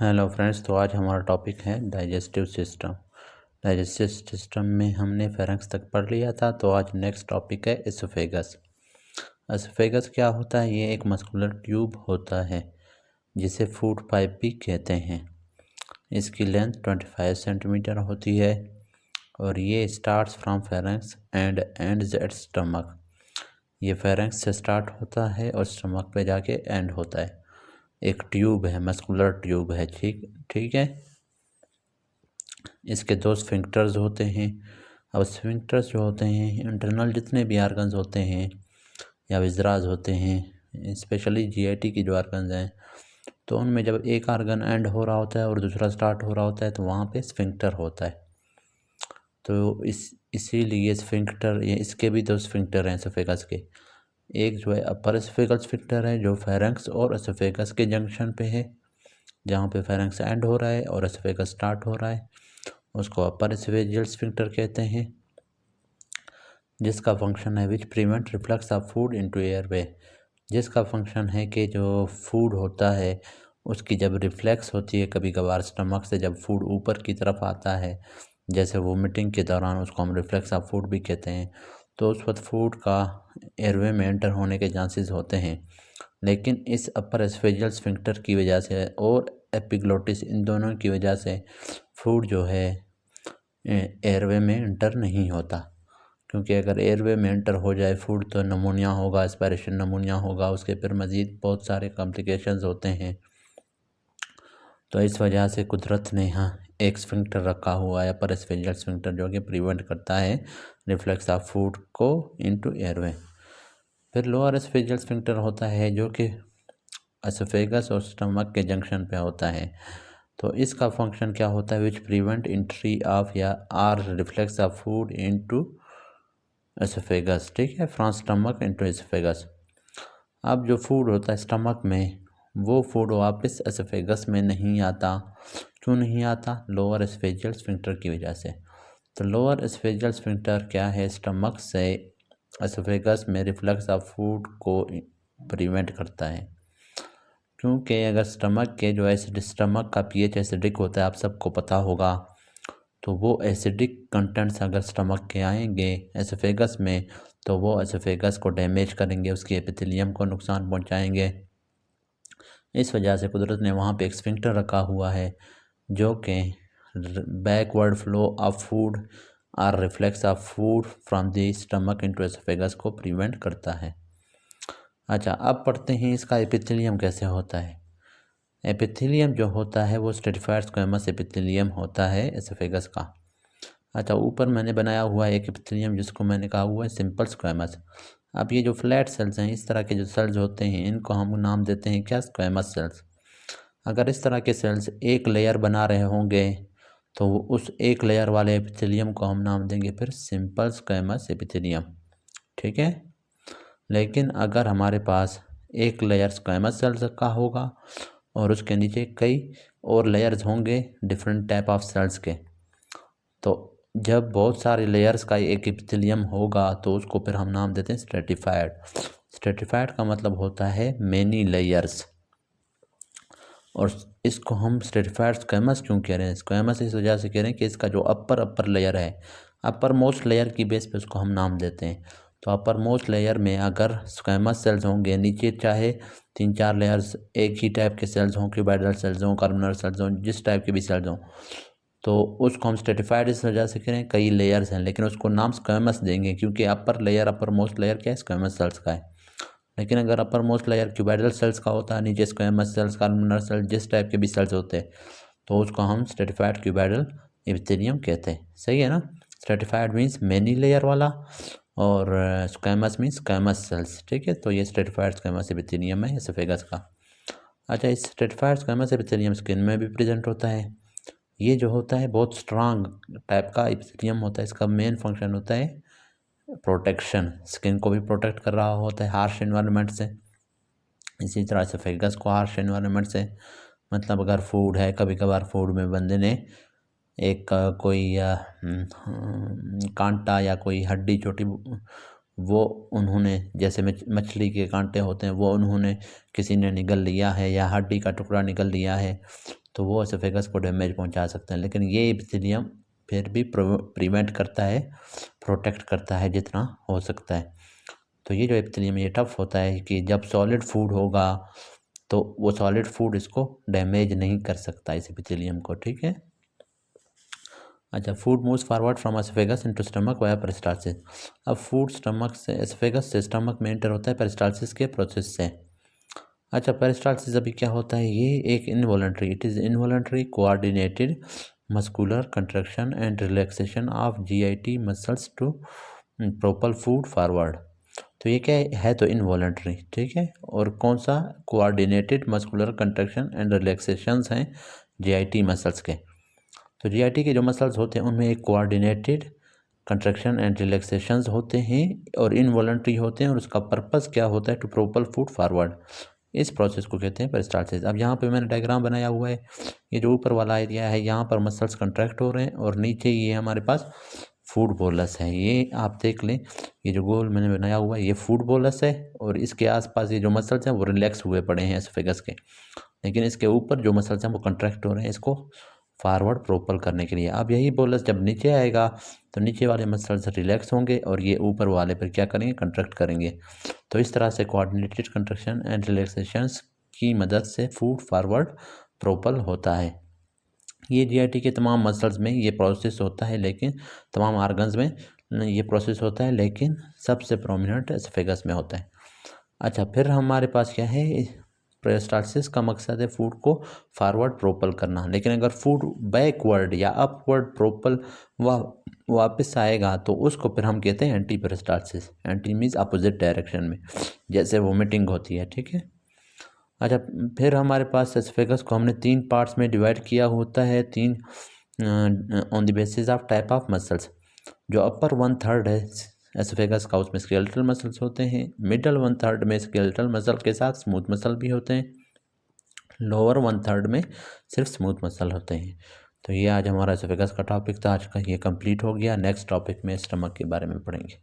Hello friends, तो आज हमारा टॉपिक है डाइजेस्टिव सिस्टम। डाइजेस्टिव सिस्टम में हमने फेरेंक्स तक पढ़ लिया था, तो आज नेक्स्ट टॉपिक है एसोफेगस। एसोफेगस क्या होता है? ये एक मस्कुलर ट्यूब होता है जिसे फूड पाइप भी कहते हैं। इसकी लेंथ 25 सेंटीमीटर होती है और ये starts from pharynx and ends at stomach. ये फेरेंक्स से स्टार्ट होता है और स्टमक पे जाके एंड होता है। एक ट्यूब है, मस्कुलर ट्यूब है। ठीक है। इसके दो स्फिंक्टर्स होते हैं। अब स्फिंक्टर्स जो होते हैं, इंटरनल जितने भी आर्गन्स होते हैं या विजराज होते हैं, स्पेशली जीआईटी की जो आर्गन्स हैं, तो उनमें जब एक आर्गन एंड हो रहा होता है और दूसरा स्टार्ट हो रहा होता है तो वहाँ पे स्फिंक्टर होता है। तो इसीलिए स्फिंक्टर, ये इसके भी दो स्फिंक्टर हैं एसोफेगस के। एक जो है अपर एसोफेगल स्फिंक्टर है जो फेरेंक्स और एसोफेगस के जंक्शन पे है, जहाँ पे फेरेंक्स एंड हो रहा है और एसोफेगस स्टार्ट हो रहा है, उसको अपर एसोफेजियल स्फिंक्टर कहते हैं। जिसका फंक्शन है which prevent reflux of food into airway. जिसका फंक्शन है कि जो फूड होता है उसकी जब रिफ्लेक्स होती है कभी कभार स्टमक से, जब फूड ऊपर की तरफ आता है, जैसे वोमिटिंग के दौरान, उसको हम रिफ्लेक्स ऑफ फूड भी कहते हैं, तो उस वक्त फूड का एयरवे में एंटर होने के चांसेस होते हैं। लेकिन इस अपर एसोफेजियल स्फिंक्टर की वजह से और एपिग्लोटिस, इन दोनों की वजह से फूड जो है एयरवे में एंटर नहीं होता। क्योंकि अगर एयरवे में एंटर हो जाए फूड तो नमूनिया होगा, एस्पायरेशन नमूनिया होगा, उसके फिर मज़ीद बहुत सारे कॉम्प्लिकेशंस होते हैं। तो इस वजह से कुदरत ने यहाँ एक स्फिंक्टर रखा हुआ है, अपर एसोफेजियल स्फिंक्टर, जो कि प्रिवेंट करता है रिफ्लेक्स ऑफ फूड को इनटू एयरवे। फिर लोअर एसोफेजियल स्फिंक्टर होता है जो कि एसोफेगस और स्टमक के जंक्शन पे होता है। तो इसका फंक्शन क्या होता है? विच प्रिवेंट एंट्री ऑफ या or reflux of food into oesophagus. ठीक है, फ्रॉम स्टमक इनटू एसोफेगस। अब जो फूड होता है स्टमक में, वो फूड वापस एसोफेगस में नहीं आता। क्यों नहीं आता? लोअर एसोफेजियल स्फिंक्टर की वजह से। तो लोअर एसोफेजियल स्फिंक्टर क्या है? स्टमक से एसोफेगस में रिफ्लक्स ऑफ फूड को प्रिवेंट करता है। क्योंकि अगर स्टमक के जो स्टमक का पीएच एसिडिक होता है, आप सबको पता होगा, तो वो एसिडिक कंटेंट्स अगर स्टमक के आएंगे एसोफेगस में तो वो एसोफेगस को डैमेज करेंगे, उसके एपिथेलियम को नुकसान पहुंचाएंगे। इस वजह से कुदरत ने वहाँ पे एक स्फिंक्टर रखा हुआ है जो कि बैकवर्ड फ्लो ऑफ फूड और reflex of food from the stomach into oesophagus को प्रिवेंट करता है। अच्छा, अब पढ़ते हैं इसका एपिथेलियम कैसे होता है। एपिथेलियम जो होता है वो स्ट्रेटिफाइड स्क्वेमस एपिथेलियम होता है एसोफेगस का। अच्छा, ऊपर मैंने बनाया हुआ है एक एपिथेलियम जिसको मैंने कहा हुआ है सिंपल स्क्वेमस। अब ये जो फ्लैट सेल्स हैं, इस तरह के जो सेल्स होते हैं, इनको हम नाम देते हैं क्या? Squamous cells. अगर इस तरह के सेल्स एक लेयर बना रहे होंगे तो उस एक लेयर वाले एपिथेलियम को हम नाम देंगे फिर सिंपल स्क्वेमस एपिथेलियम। ठीक है। लेकिन अगर हमारे पास एक लेयर स्क्वेमस सेल्स का होगा और उसके नीचे कई और लेयर्स होंगे डिफरेंट टाइप ऑफ सेल्स के, तो जब बहुत सारे लेयर्स का एक एपिथेलियम होगा तो उसको फिर हम नाम देते हैं स्ट्रेटिफाइड। स्ट्रेटिफाइड का मतलब होता है मेनी लेयर्स। और इसको हम स्ट्रेटिफाइड स्क्वेमस क्यों कह रहे हैं? स्क्वेमस इस वजह से कह रहे हैं कि इसका जो अपर लेयर है, अपर मोस्ट लेयर की बेस पे उसको हम नाम देते हैं। तो अपर मोस्ट लेयर में अगर स्क्वेमस सेल्स होंगे, नीचे चाहे 3-4 लेयर्स एक ही टाइप के सेल्स हों, क्यूबाइडल सेल्स हों, कॉलमनर सेल्स हों, जिस टाइप के भी सेल्स हों, तो उसको हम स्ट्रेटिफाइड इस वजह से करें, कई लेयर्स हैं लेकिन उसको नाम स्क्वेमस देंगे क्योंकि upper layer, upper most layer क्या है? स्क्वेमस सेल्स का है। लेकिन अगर upper most layer cuboidal cells का होता है, नीचे स्क्वेमस सेल्स, कॉलमनर सेल्स, जिस टाइप के भी सेल्स होते हैं, तो उसको हम स्ट्रेटिफाइड क्यूबाइडल एपिथेलियम कहते हैं। सही है ना? स्ट्रेटिफाइड मीन्स मेनी लेयर वाला और स्क्वेमस मीन्स स्क्वेमस सेल्स। ठीक है, तो ये स्ट्रेटिफाइड स्क्वेमस एपिथेलियम है एसोफेगस का। अच्छा, इस स्ट्रेटिफाइड स्क्वेमस एपिथेलियम स्किन में भी प्रेजेंट होता है। ये जो होता है बहुत स्ट्रांग टाइप का एपिथेलियम होता है। इसका मेन फंक्शन होता है प्रोटेक्शन, स्किन को भी प्रोटेक्ट कर रहा होता है हार्श इन्वायरमेंट से। इसी तरह से एसोफेगस को हार्श इन्वायरमेंट से, मतलब अगर फूड है, कभी कभार फूड में बंदे ने एक कोई कांटा या कोई हड्डी छोटी, वो उन्होंने, जैसे मछली के कांटे होते हैं, वो उन्होंने किसी ने निगल लिया है या हड्डी का टुकड़ा निगल लिया है, तो वो एसोफेगस को डैमेज पहुंचा सकते हैं। लेकिन ये एपिथेलियम फिर भी प्रिवेंट करता है, प्रोटेक्ट करता है जितना हो सकता है। तो ये जो एपिथेलियम ये टफ होता है कि जब सॉलिड फूड होगा तो वो सॉलिड फूड इसको डैमेज नहीं कर सकता, इस एपिथेलियम को, ठीक है। अच्छा, food moves forward from oesophagus into stomach via peristalsis. अब फूड स्टमक से, एसोफेगस से स्टमक में एंटर होता है पेरिस्टालसिस के प्रोसेस से। अच्छा, पेरिस्टालसिस अभी क्या होता है, ये एक involuntary, it is involuntary coordinated muscular contraction and relaxation of GIT muscles to propel food forward. तो ये क्या है, तो इनवॉलंटरी, ठीक है। और कौन सा, coordinated muscular contraction and relaxations हैं जीआईटी मसल्स के। तो जीआईटी के जो मसल्स होते हैं उनमें एक कोऑर्डिनेटेड कंट्रैक्शन एंड रिलैक्सेशंस होते हैं और इनवॉलंटरी होते हैं, और उसका पर्पस क्या होता है, टू प्रोपल फूड फॉरवर्ड। इस प्रोसेस को कहते हैं पेरिस्टालसिस। अब यहाँ पे मैंने डायग्राम बनाया हुआ है, ये जो ऊपर वाला एरिया है यहाँ पर मसल्स कंट्रैक्ट हो रहे हैं और नीचे ये हमारे पास फूड बोलस है। ये आप देख लें, ये जो गोल मैंने बनाया हुआ है ये फूड बोलस है, और इसके आसपास ये जो मसल्स हैं वो रिलैक्स हुए पड़े हैं एसोफेगस के, लेकिन इसके ऊपर जो मसल्स हैं वो कंट्रैक्ट हो रहे हैं इसको फॉरवर्ड प्रोपल करने के लिए। अब यही बोलस जब नीचे आएगा तो नीचे वाले मसल्स रिलैक्स होंगे और ये ऊपर वाले पर क्या करेंगे, कंट्रैक्ट करेंगे। तो इस तरह से कोऑर्डिनेटेड कंट्रैक्शन एंड रिलैक्सेशंस की मदद से फूड फॉरवर्ड प्रोपल होता है। ये जीआईटी के तमाम मसल्स में ये प्रोसेस होता है, लेकिन तमाम ऑर्गन्स में ये प्रोसेस होता है, लेकिन सबसे प्रोमिनेंट एसोफेगस में होता है। अच्छा, फिर हमारे पास क्या है, पेरिस्टालसिस का मकसद है फूड को फॉरवर्ड प्रोपल करना। लेकिन अगर फूड बैकवर्ड या अपवर्ड प्रोपल वापस आएगा तो उसको फिर हम कहते हैं anti peristalsis. Anti means opposite direction में, जैसे वोमिटिंग होती है, ठीक है। अच्छा, फिर हमारे पास एसोफेगस को हमने 3 पार्ट्स में डिवाइड किया होता है, 3 on the basis of type of muscles. जो अपर 1/3 है एसोफेगस का उसमें स्केलेटल मसल्स होते हैं, मिडल 1/3 में स्केलेटल मसल के साथ स्मूथ मसल भी होते हैं, लोअर 1/3 में सिर्फ स्मूथ मसल होते हैं। तो ये आज हमारा एसोफेगस का टॉपिक था, आज का ये कंप्लीट हो गया। नेक्स्ट टॉपिक में स्टमक के बारे में पढ़ेंगे।